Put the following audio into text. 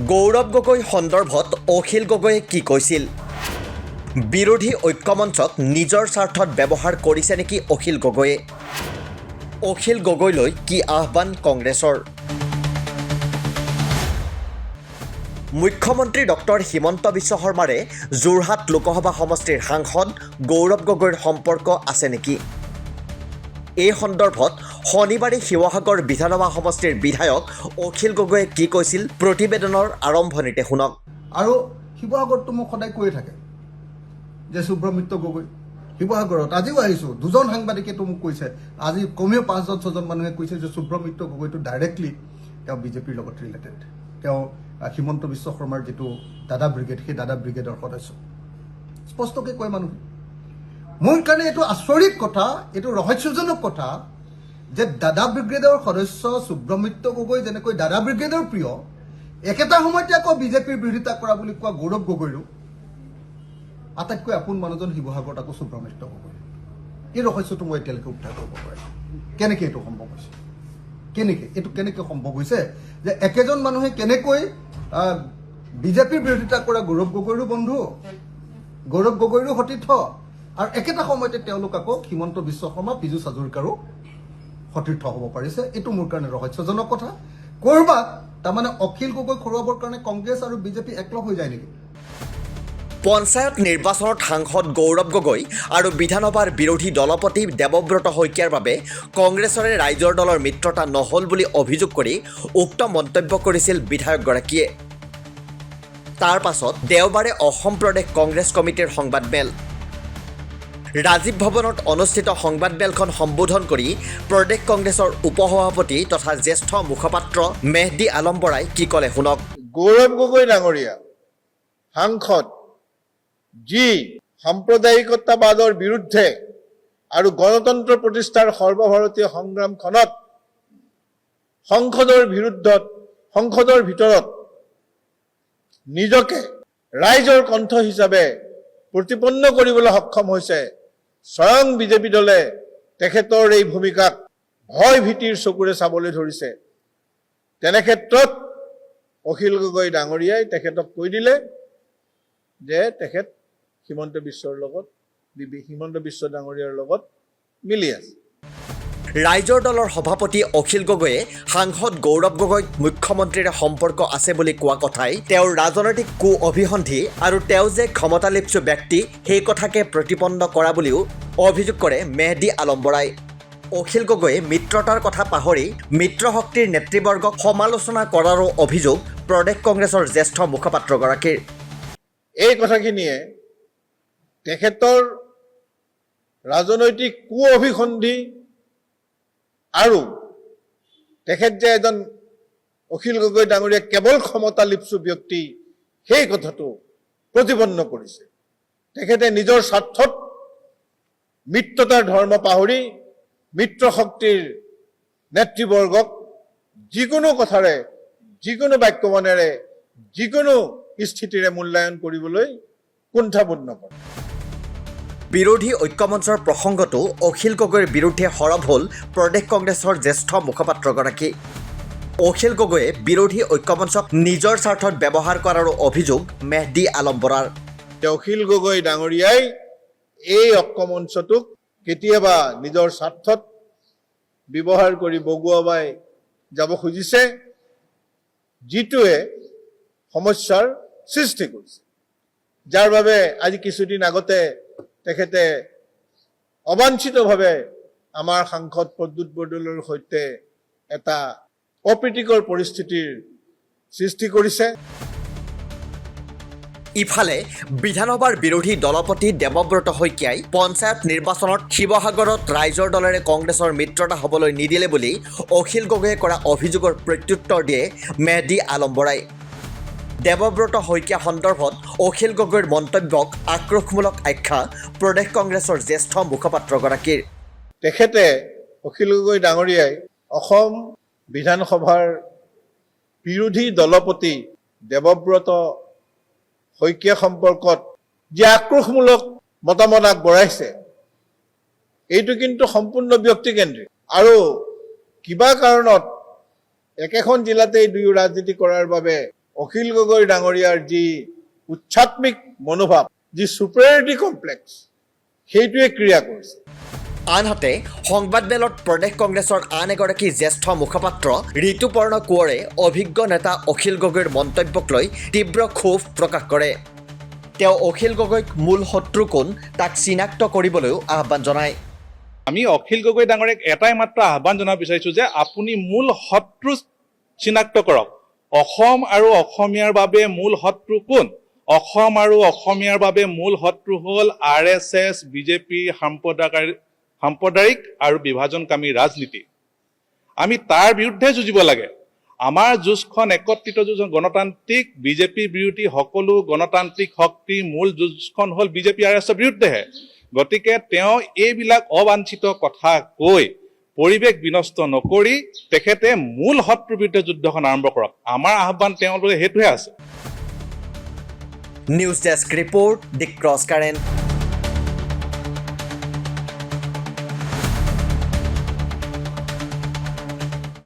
গৌৰৱ গগৈ সন্দৰ্ভত অখিল গগৈয়ে কি কৈছিল? বিৰোধী ঐক্যমঞ্চক নিজৰ স্বাৰ্থত ব্যৱহাৰ কৰিছে নেকি অখিল গগৈয়ে? অখিল গগৈলৈ কি আহ্বান কংগ্ৰেছৰ? মুখ্যমন্ত্ৰী ডক্টৰ হিমন্ত বিশ্ব শৰ্মাৰে যোৰহাট লোকসভা সমষ্টিৰ সাংসদ গৌৰৱ গগৈৰ সম্পৰ্ক আছে নেকি? এই সন্দৰ্ভত শনিবাৰে শিৱসাগৰ বিধানসভা সমষ্টিৰ বিধায়ক অখিল গগৈয়ে কি কৈছিল প্ৰতিবেদনৰ আৰম্ভণিতে শুনক। আৰু শিৱসাগৰটো মোক সদায় কৈয়ে থাকে যে সুব্ৰমণ্য গগৈ শিৱসাগৰত আজিও আহিছোঁ, দুজন সাংবাদিকেতো মোক কৈছে, আজি কমেও 5-6জন মানুহে কৈছে যে সুব্ৰমণ্য গগৈটো ডাইৰেক্টলি তেওঁ বিজেপিৰ লগত ৰিলেটেড, তেওঁ হিমন্ত বিশ্ব শৰ্মাৰ যিটো দাদা ব্ৰিগেড সেই দাদা ব্ৰিগেডৰ সদস্য, স্পষ্টকৈ কয় মানুহে। মোৰ কাৰণে এইটো আচৰিত কথা, এইটো ৰহস্যজনক কথা যে দাদা ব্ৰিগেডৰ সদস্য সুব্ৰমণ্য গগৈ যেনেকৈ দাদা ব্ৰিগেডৰ প্ৰিয়, একেটা সময়তে আকৌ বিজেপিৰ বিৰোধিতা কৰা বুলি কোৱা গৌৰৱ গগৈৰো আটাইতকৈ আপোন মানুহজন শিৱসাগৰত আকৌ সুব্ৰমণ্য গগৈ। এই ৰহস্যটো মই এতিয়ালৈকে উদ্ধাৰ কৰিব পাৰিছোঁ। কেনেকৈ এইটো সম্ভৱ হৈছে? কেনেকৈ সম্ভৱ হৈছে যে একেজন মানুহে কেনেকৈ বিজেপিৰ বিৰোধিতা কৰা গৌৰৱ গগৈৰো বন্ধু, গৌৰৱ গগৈৰো সতীৰ্থ, আৰু একেটা সময়তে তেওঁলোক আকৌ হিমন্ত বিশ্ব শৰ্মা, পীযুষ হাজৰিকাৰো সতীৰ্থ হ'ব পাৰিছে। এইটো মোৰ কাৰণে ৰহস্যজনক কথা। ক'ৰবাত তাৰমানে অখিল গগৈ খৰুৱাবৰ কাৰণে কংগ্ৰেছ আৰু বিজেপি একলগ হৈ যায় নেকি? পঞ্চায়ত নিৰ্বাচনত সাংসদ গৌৰৱ গগৈ আৰু বিধানসভাৰ বিৰোধী দলপতি দেৱব্ৰত শইকীয়াৰ বাবে কংগ্ৰেছৰে ৰাইজৰ দলৰ মিত্ৰতা নহ'ল বুলি অভিযোগ কৰি উক্ত মন্তব্য কৰিছিল বিধায়কগৰাকীয়ে। তাৰ পাছত দেওবাৰে অসম প্ৰদেশ কংগ্ৰেছ কমিটিৰ সংবাদমেল। ৰাজীৱ ভৱনত অনুষ্ঠিত সংবাদমেলখন সম্বোধন কৰি প্ৰদেশ কংগ্ৰেছৰ উপসভাপতি তথা জ্যেষ্ঠ মুখপাত্ৰ মেহদী আলম বৰাই কি ক'লে শুনক। গৌৰৱ গগৈ ডাঙৰীয়া সাংসদ যি সাম্প্ৰদায়িকতাবাদৰ বিৰুদ্ধে আৰু গণতন্ত্ৰ প্ৰতিষ্ঠাৰ সৰ্বভাৰতীয় সংগ্ৰামখনত সংসদৰ ভিতৰত নিজকে ৰাইজৰ কণ্ঠ হিচাপে প্ৰতিপন্ন কৰিবলৈ সক্ষম হৈছে, স্বয়ং বিজেপি দলে তেখেতৰ এই ভূমিকাক ভয় ভীতিৰ চকুৰে চাবলৈ ধৰিছে। তেনে ক্ষেত্ৰত অখিল গগৈ ডাঙৰীয়াই তেখেতক কৈ দিলে যে তেখেত হিমন্ত বিশ্ব ডাঙৰীয়াৰ লগত মিলি আছে। ৰাইজৰ দলৰ সভাপতি অখিল গগৈয়ে সাংসদ গৌৰৱ গগৈক মুখ্যমন্ত্ৰীৰে সম্পৰ্ক আছে বুলি কোৱা কথাই তেওঁৰ ৰাজনৈতিক কু অভিসন্ধি আৰু তেওঁ যে ক্ষমতালিপ্সু ব্যক্তি সেই কথাকে প্ৰতিপন্ন কৰা বুলিও অভিযোগ কৰে মেহদী আলম বৰাই। অখিল গগৈয়ে মিত্ৰতাৰ কথা পাহৰি মিত্ৰশক্তিৰ নেতৃবৰ্গক সমালোচনা কৰাৰো অভিযোগ প্ৰদেশ কংগ্ৰেছৰ জ্যেষ্ঠ মুখপাত্ৰগৰাকীৰ। এই কথাখিনিয়ে তেখেতৰ ৰাজনৈতিক কু অভিসন্ধি আৰু তেখেত যে এজন অখিল গগৈ ডাঙৰীয়া কেৱল ক্ষমতালিপ্সু ব্যক্তি সেই কথাটো প্ৰতিপন্ন কৰিছে। তেখেতে নিজৰ স্বাৰ্থত মিত্ৰতাৰ ধৰ্ম পাহৰি মিত্ৰশক্তিৰ নেতৃবৰ্গক যিকোনো কথাৰে, যিকোনো বাক্যবনেৰে, যিকোনো স্থিতিৰে মূল্যায়ন কৰিবলৈ কুণ্ঠাবোধ নকৰে। বিৰোধী ঐক্যমঞ্চৰ প্ৰসংগতো অখিল গগৈৰ বিৰুদ্ধে সৰব হ'ল প্ৰদেশ কংগ্ৰেছৰ জ্যেষ্ঠ মুখপাত্ৰগৰাকী। অখিল গগৈয়ে বিৰোধী ঐক্যমঞ্চক নিজৰ স্বাৰ্থত ব্যৱহাৰ কৰাৰো অভিযোগ মেহদী আলম বৰাৰ। অখিল গগৈ ডাঙৰীয়াই এই ঐক্যমঞ্চটোক কেতিয়াবা নিজৰ স্বাৰ্থত ব্যৱহাৰ কৰি বগুৱাই যাব খুজিছে, যিটোৱে সমস্যাৰ সৃষ্টি কৰিছে, যাৰ বাবে আজি কিছুদিন আগতে তেখেতে অবাঞ্ছিতভাৱে আমাৰ সাংসদ প্ৰদ্যুৎ বৰদলৈৰ সৈতে এটা অপ্ৰীতিকৰ পৰিস্থিতিৰ সৃষ্টি কৰিছে। ইফালে বিধানসভাৰ বিৰোধী দলপতি দেৱব্ৰত শইকীয়াই পঞ্চায়ত নিৰ্বাচনত শিৱসাগৰত ৰাইজৰ দলেৰে কংগ্ৰেছৰ মিত্ৰতা হ'বলৈ নিদিলে বুলি অখিল গগৈয়ে কৰা অভিযোগৰ প্ৰত্যুত্তৰ দিয়ে মেহদী আলম বৰাই। দেৱব্ৰত শইকীয়া সন্দৰ্ভত অখিল গগৈৰ মন্তব্যক আক্ৰোশমূলক আখ্যা প্ৰদেশ কংগ্ৰেছৰ জ্যেষ্ঠ মুখপাত্ৰগৰাকীৰ। তেখেতে অখিল গগৈ ডাঙৰীয়াই অসম বিধানসভাৰ বিৰোধী দলপতি দেৱব্ৰত শইকীয়া সম্পৰ্কত যি আক্ৰোশমূলক মতামত আগবঢ়াইছে, এইটো কিন্তু সম্পূৰ্ণ ব্যক্তিকেন্দ্ৰিক আৰু কিবা কাৰণত একেখন জিলাতেই দুয়ো ৰাজনীতি কৰাৰ বাবে অখিল গগৈ ডাঙৰীয়াৰ যি উচ্চাত্মিক মনোভাৱ, যি ছুপাৰিয়ৰিটি কমপ্লেক্স, সেইটোৱে ক্ৰিয়া কৰিছে। আনহাতে সংবাদমেলত প্ৰদেশ কংগ্ৰেছৰ আন এগৰাকী জ্যেষ্ঠ মুখপাত্ৰ ঋতুপৰ্ণ কোঁৱৰে অভিজ্ঞ নেতা অখিল গগৈৰ মন্তব্যক লৈ তীব্ৰ ক্ষোভ প্ৰকাশ কৰে। তেওঁ অখিল গগৈক মূল শত্ৰু কোন তাক চিনাক্ত কৰিবলৈও আহ্বান জনায়। আমি অখিল গগৈ ডাঙৰীয়াক এটাই মাত্ৰ আহ্বান জনাব বিচাৰিছোঁ যে আপুনি মূল শত্ৰু চিনাক্ত কৰক। অসম আৰু অসমীয়াৰ বাবে মূল শত্ৰু কোন? অসম আৰু অসমীয়াৰ বাবে মূল শত্ৰু হ'ল RSS, বিজেপি, সাম্প্ৰদায়িক আৰু বিভাজনকামী ৰাজনীতি। আমি তাৰ বিৰুদ্ধে যুঁজিব লাগে। আমাৰ যুঁজখন একত্ৰিত যুঁজ, গণতান্ত্ৰিক বিজেপি বিৰোধী সকলো গণতান্ত্ৰিক শক্তিৰ মূল যুঁজখন হ'ল বিজেপি RSSৰ বিৰুদ্ধেহে। গতিকে তেওঁ এইবিলাক অবাঞ্ছিত কথা কৈ পৰিৱেশ বিনষ্ট নকৰি তেখেতে মূল শত্ৰুৰ বিৰুদ্ধে যুদ্ধখন আৰম্ভ কৰক। আমাৰ আহ্বান তেওঁলোকে সেইটোহে আছে। নিউজ ডেস্ক ৰিপৰ্ট, দি ক্ৰছ কাৰেণ্ট।